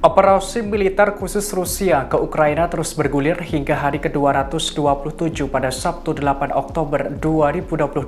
Operasi militer khusus Rusia ke Ukraina terus bergulir hingga hari ke-227 pada Sabtu 8 Oktober 2022.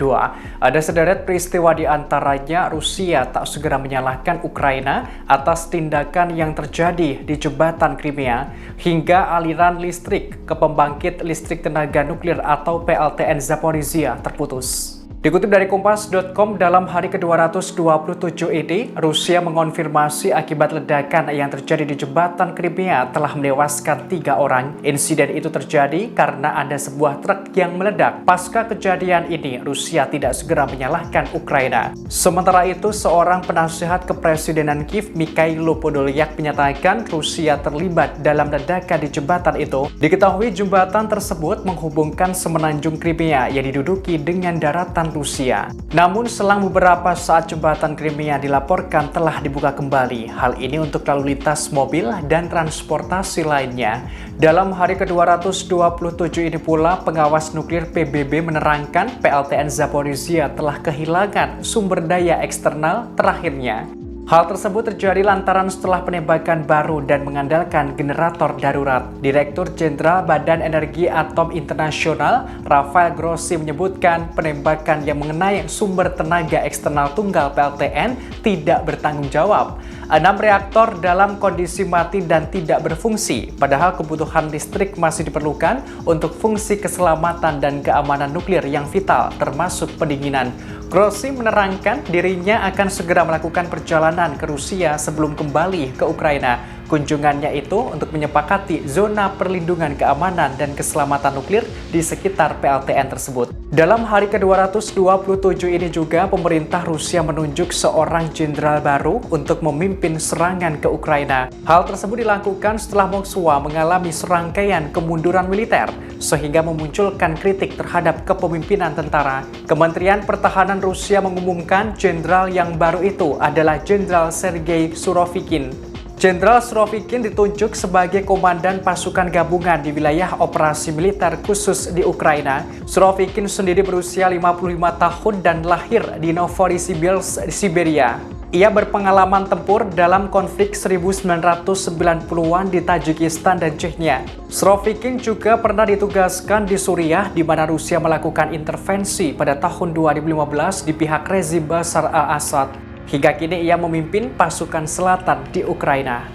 Ada sederet peristiwa di antaranya Rusia tak segera menyalahkan Ukraina atas tindakan yang terjadi di jembatan Crimea hingga aliran listrik ke pembangkit listrik tenaga nuklir atau PLTN Zaporizhia terputus. Dikutip dari Kompas.com, dalam hari ke-227 ini, Rusia mengonfirmasi akibat ledakan yang terjadi di jembatan Crimea telah menewaskan 3 orang. Insiden itu terjadi karena ada sebuah truk yang meledak. Pasca kejadian ini, Rusia tidak segera menyalahkan Ukraina. Sementara itu, seorang penasihat kepresidenan Kiev, Mikhailo Podolyak, menyatakan Rusia terlibat dalam ledakan di jembatan itu. Diketahui jembatan tersebut menghubungkan semenanjung Crimea yang diduduki dengan daratan Rusia. Namun selang beberapa saat jembatan Crimea dilaporkan telah dibuka kembali. Hal ini untuk lalu lintas mobil dan transportasi lainnya. Dalam hari ke-227 ini pula, pengawas nuklir PBB menerangkan PLTN Zaporizhia telah kehilangan sumber daya eksternal terakhirnya. Hal tersebut terjadi lantaran setelah penembakan baru dan mengandalkan generator darurat. Direktur Jenderal Badan Energi Atom Internasional, Rafael Grossi, menyebutkan penembakan yang mengenai sumber tenaga eksternal tunggal PLTN tidak bertanggung jawab. 6 reaktor dalam kondisi mati dan tidak berfungsi, padahal kebutuhan listrik masih diperlukan untuk fungsi keselamatan dan keamanan nuklir yang vital, termasuk pendinginan. Grossi menerangkan dirinya akan segera melakukan perjalanan ke Rusia sebelum kembali ke Ukraina. Kunjungannya itu untuk menyepakati zona perlindungan keamanan dan keselamatan nuklir di sekitar PLTN tersebut. Dalam hari ke-227 ini juga, pemerintah Rusia menunjuk seorang jenderal baru untuk memimpin serangan ke Ukraina. Hal tersebut dilakukan setelah Moskwa mengalami serangkaian kemunduran militer, sehingga memunculkan kritik terhadap kepemimpinan tentara. Kementerian Pertahanan Rusia mengumumkan jenderal yang baru itu adalah Jenderal Sergei Surovikin. Jenderal Surovikin ditunjuk sebagai komandan pasukan gabungan di wilayah operasi militer khusus di Ukraina. Surovikin sendiri berusia 55 tahun dan lahir di Novosibirsk, Siberia. Ia berpengalaman tempur dalam konflik 1990-an di Tajikistan dan Chechnya. Surovikin juga pernah ditugaskan di Suriah, di mana Rusia melakukan intervensi pada tahun 2015 di pihak rezim Bashar al-Assad. Hingga kini ia memimpin pasukan selatan di Ukraina.